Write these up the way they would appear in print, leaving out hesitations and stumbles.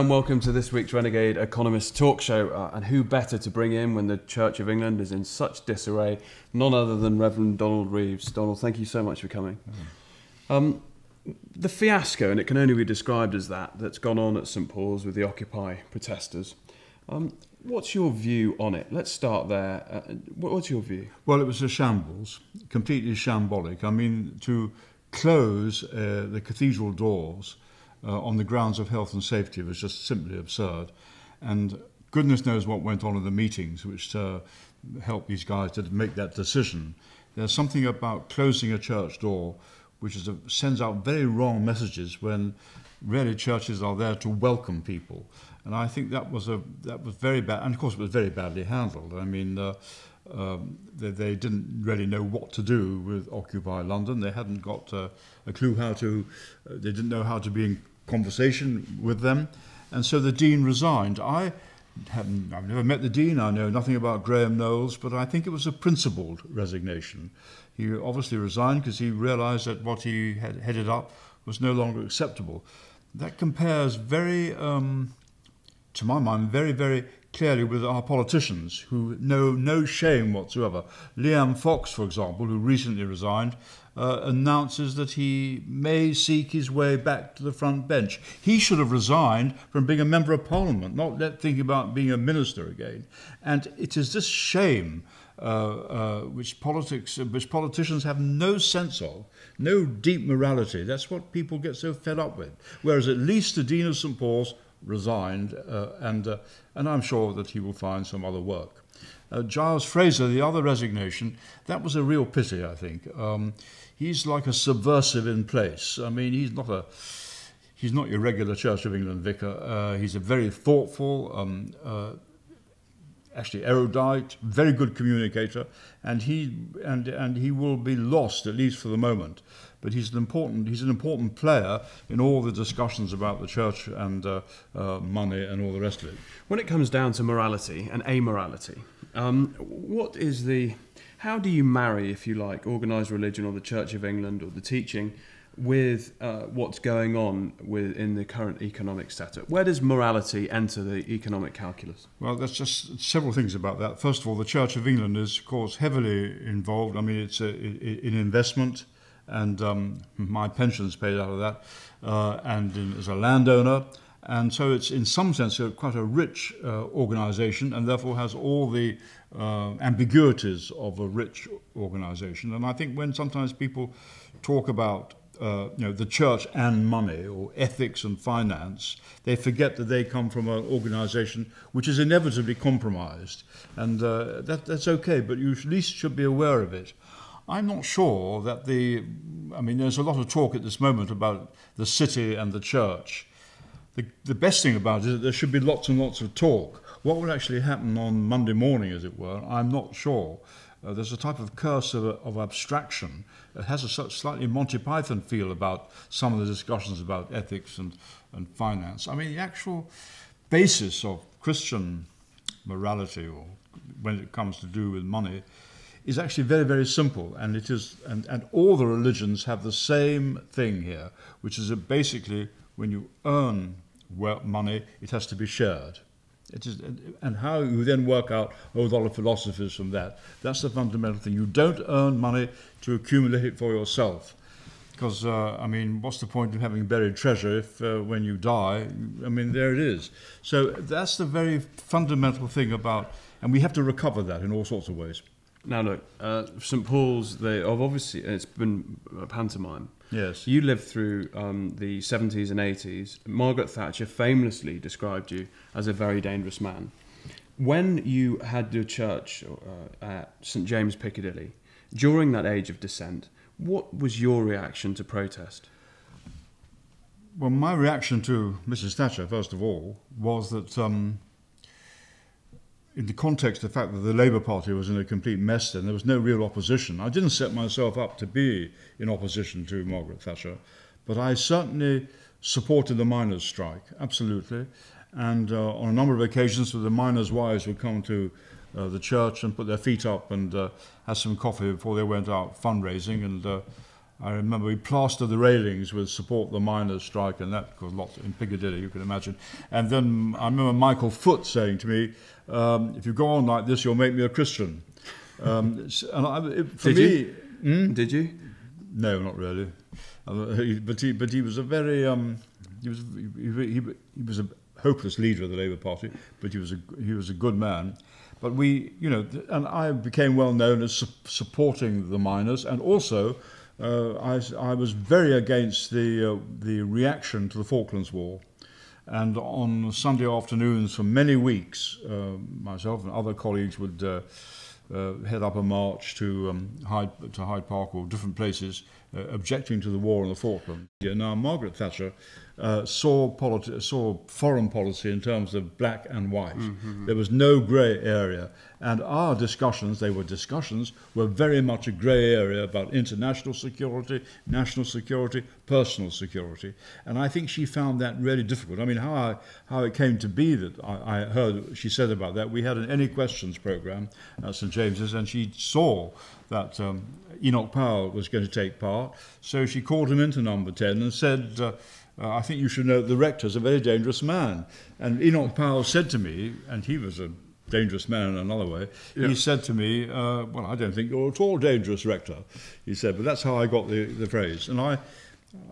and welcome to this week's Renegade Economist Talk Show. And who better to bring in when the Church of England is in such disarray? None other than Rev'd Donald Reeves. Donald, thank you so much for coming. The fiasco, and it can only be described as that, that's gone on at St Paul's with the Occupy protesters. What's your view on it? Let's start there. What's your view? Well, it was a shambles, completely shambolic. I mean, to close the cathedral doors on the grounds of health and safety was just simply absurd. And goodness knows what went on in the meetings which helped these guys to make that decision. There's something about closing a church door which sends out very wrong messages when really churches are there to welcome people. And I think that was very bad, and of course it was very badly handled. I mean, they didn't really know what to do with Occupy London. They hadn't got a clue they didn't know how to be in conversation with them. And so the Dean resigned. I've never met the Dean, I know nothing about Graham Knowles, but I think it was a principled resignation. He obviously resigned because he realised that what he had headed up was no longer acceptable. That compares very, to my mind, very, very clearly with our politicians who know no shame whatsoever. Liam Fox, for example, who recently resigned, announces that he may seek his way back to the front bench. He should have resigned from being a member of Parliament, not thinking about being a minister again. And it is this shame which politicians have no sense of, no deep morality. That's what people get so fed up with. Whereas at least the Dean of St Paul's resigned, and I'm sure that he will find some other work. Giles Fraser, the other resignation, that was a real pity, I think. He's like a subversive in place. I mean, he's not your regular Church of England vicar. He's a very thoughtful, actually erudite, very good communicator, and he will be lost, at least for the moment. But he's an important player in all the discussions about the church and money and all the rest of it. When it comes down to morality and amorality, how do you marry, if you like, organised religion or the Church of England or the teaching with what's going on in the current economic setup? Where does morality enter the economic calculus? Well, there's just several things about that. First of all, the Church of England is, of course, heavily involved. I mean, it's in investment, and my pension's paid out of that, as a landowner. And so it's, in some sense, quite a rich organisation, and therefore has all the ambiguities of a rich organisation. And I think when sometimes people talk about the church and money, or ethics and finance, they forget that they come from an organisation which is inevitably compromised. And that's okay, but you at least should be aware of it. I'm not sure that there's a lot of talk at this moment about the city and the church. The best thing about it is that there should be lots and lots of talk. What will actually happen on Monday morning, as it were, I'm not sure. There's a type of curse of abstraction. It has a slightly Monty Python feel about some of the discussions about ethics and finance. I mean, the actual basis of Christian morality, or when it comes to do with money, is actually very, very simple. And it is, and all the religions have the same thing here, which is that basically when you earn money, it has to be shared. It is, and how you then work out a lot of philosophies from that. That's the fundamental thing. You don't earn money to accumulate it for yourself. Because, what's the point of having buried treasure if when you die, there it is. So that's the very fundamental thing about, and we have to recover that in all sorts of ways. Now look, St Paul's, obviously, it's been a pantomime. Yes. You lived through the 70s and 80s. Margaret Thatcher famously described you as a very dangerous man. When you had your church at St James Piccadilly, during that age of dissent, what was your reaction to protest? Well, my reaction to Mrs Thatcher, first of all, was that in the context of the fact that the Labour Party was in a complete mess then, there was no real opposition. I didn't set myself up to be in opposition to Margaret Thatcher, but I certainly supported the miners' strike, absolutely. And on a number of occasions, the miners' wives would come to the church and put their feet up and have some coffee before they went out fundraising. And I remember we plastered the railings with support the miners' strike, and that caused lots in Piccadilly, you can imagine. And then I remember Michael Foot saying to me, if you go on like this, you'll make me a Christian. Did you? Did you? No, not really. But he was a very he was a hopeless leader of the Labour Party, but he was a good man. But we, and I became well known as supporting the miners, and also I was very against the reaction to the Falklands War. And on Sunday afternoons for many weeks, myself and other colleagues would head up a march to Hyde Park or different places, objecting to the war in the Falklands. Now, Margaret Thatcher saw foreign policy in terms of black and white. Mm-hmm. There was no grey area. And our discussions, were very much a grey area about international security, national security, personal security. And I think she found that really difficult. I mean, how it came to be that I heard she said about that, we had an Any Questions programme at St James's, and she saw that Enoch Powell was going to take part. So she called him into Number 10 and said, I think you should know the rector's a very dangerous man. And Enoch Powell said to me, and he was a dangerous man in another way, he said to me, well, I don't think you're at all dangerous, rector, he said, but that's how I got the phrase. And I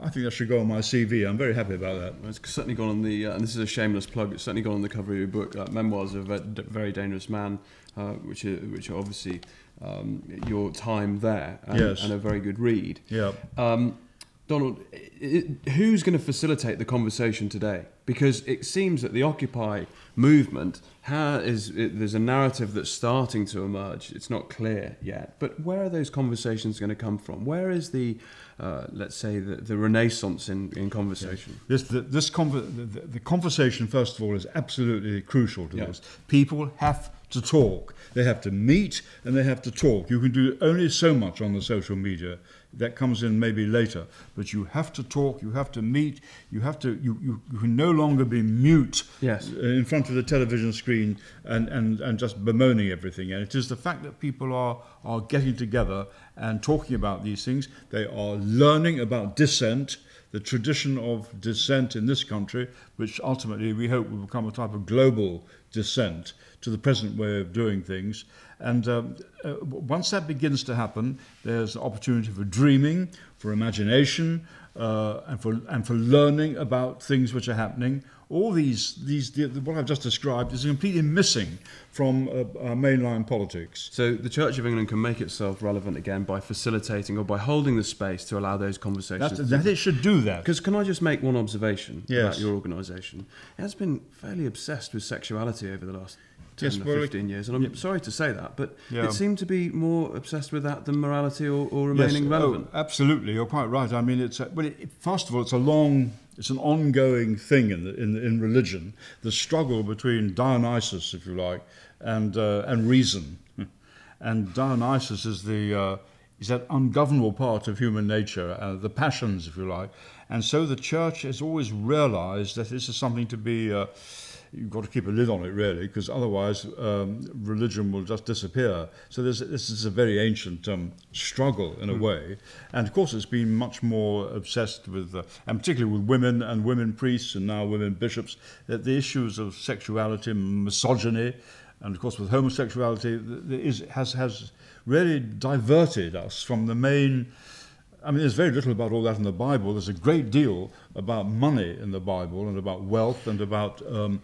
think that should go on my CV. I'm very happy about that. Well, it's certainly gone on the, and this is a shameless plug, it's certainly gone on the cover of your book, Memoirs of a Very Dangerous Man, which are obviously your time there, and a very good read. Yeah. Donald, who's going to facilitate the conversation today? Because it seems that the Occupy movement there's a narrative that's starting to emerge. It's not clear yet, but where are those conversations going to come from? Where is the, let's say, the renaissance in conversation? The conversation, first of all, is absolutely crucial to this. People have to talk. They have to meet and they have to talk. You can do only so much on the social media. That comes in maybe later, but you have to talk, you have to meet, you can no longer be mute in front of the television screen and just bemoaning everything. And it is the fact that people are getting together and talking about these things. They are learning about dissent, the tradition of dissent in this country, which ultimately we hope will become a type of global dissent to the present way of doing things. And once that begins to happen, there's an opportunity for dreaming, for imagination, and for learning about things which are happening. All these what I've just described is completely missing from mainline politics. So the Church of England can make itself relevant again by facilitating or by holding the space to allow those conversations. That it should do that. Because can I just make one observation about your organisation? It has been fairly obsessed with sexuality over the last 10 or 15 years, and I'm sorry to say that, but it seemed to be more obsessed with that than morality or remaining relevant. Oh, absolutely, you're quite right. I mean, first of all, it's an ongoing thing in religion, the struggle between Dionysus, if you like, and reason. And Dionysus is that ungovernable part of human nature, the passions, if you like. And so the Church has always realised that this is something to be. You've got to keep a lid on it, really, because otherwise religion will just disappear. So this is a very ancient struggle, in a way. And, of course, it's been much more obsessed with, and particularly with women and women priests and now women bishops, that the issues of sexuality, misogyny, and, of course, with homosexuality, has really diverted us from the main. I mean, there's very little about all that in the Bible. There's a great deal about money in the Bible and about wealth and about the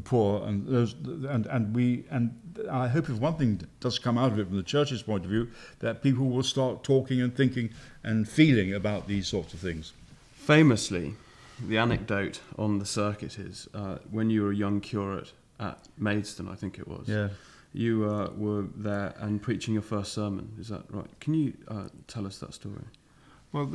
poor and I hope if one thing does come out of it from the Church's point of view, that people will start talking and thinking and feeling about these sorts of things. Famously, the anecdote on the circuit is when you were a young curate at Maidstone, I think it was. Yeah. You were there and preaching your first sermon. Is that right? Can you tell us that story? Well,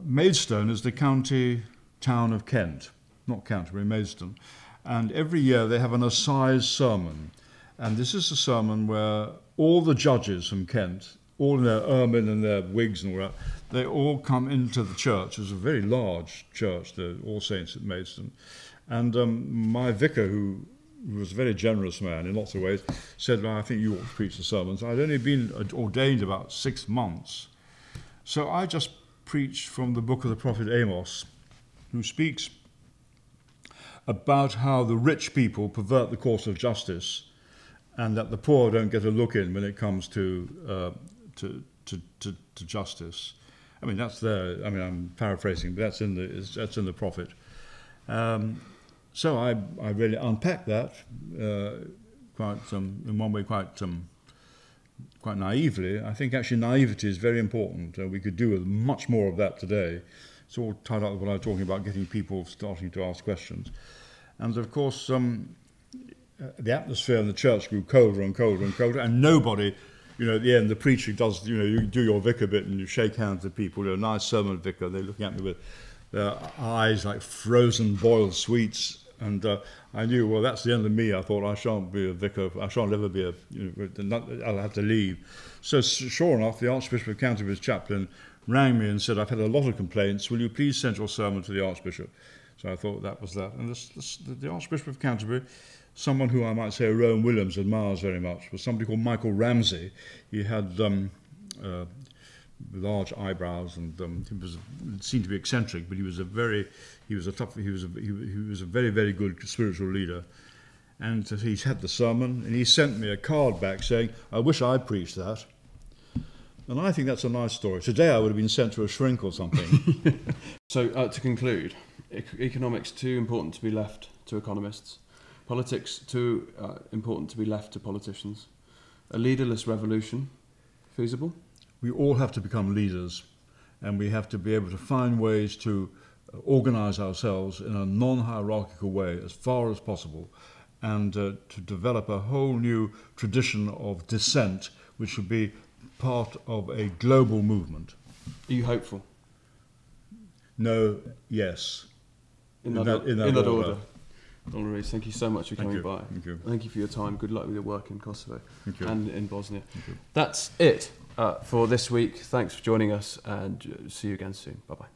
Maidstone is the county town of Kent, not Canterbury, Maidstone. And every year they have an assize sermon. And this is a sermon where all the judges from Kent, all in their ermine and their wigs and all that, they all come into the church. It's a very large church, the All Saints at Maidstone. And my vicar, who who was a very generous man in lots of ways, said, well, I think you ought to preach the sermons. I'd only been ordained about 6 months. So I just preached from the book of the prophet Amos, who speaks about how the rich people pervert the course of justice and that the poor don't get a look in when it comes to justice. I mean, that's there. I mean, I'm paraphrasing, but that's in the prophet. So I really unpacked that quite in one way quite naively. I think actually naivety is very important. We could do with much more of that today. It's all tied up with what I was talking about, getting people starting to ask questions. And of course, the atmosphere in the church grew colder and colder and colder, and nobody, at the end, the preacher does, you do your vicar bit and you shake hands with people. You're a nice sermon vicar. They're looking at me with their eyes like frozen boiled sweets. And I knew, well, that's the end of me. I thought, I shan't be a vicar. I shan't ever be I'll have to leave. So sure enough, the Archbishop of Canterbury's chaplain rang me and said, I've had a lot of complaints. Will you please send your sermon to the Archbishop? So I thought that was that. And the Archbishop of Canterbury, someone who I might say Rowan Williams admires very much, was somebody called Michael Ramsey. He had large eyebrows, and he seemed to be eccentric, but he was a very very good spiritual leader. And he's had the sermon, and he sent me a card back saying, I wish I'd preached that. And I think that's a nice story. Today I would have been sent to a shrink or something. So to conclude, economics too important to be left to economists. Politics too important to be left to politicians. A leaderless revolution feasible? We all have to become leaders, and we have to be able to find ways to organise ourselves in a non-hierarchical way as far as possible, and to develop a whole new tradition of dissent, which would be part of a global movement. Are you hopeful? No, yes. In that order. Donald Reeves, thank you so much for coming by. Thank you. Thank you for your time. Good luck with your work in Kosovo and in Bosnia. Thank you. That's it for this week. Thanks for joining us, and see you again soon. Bye-bye.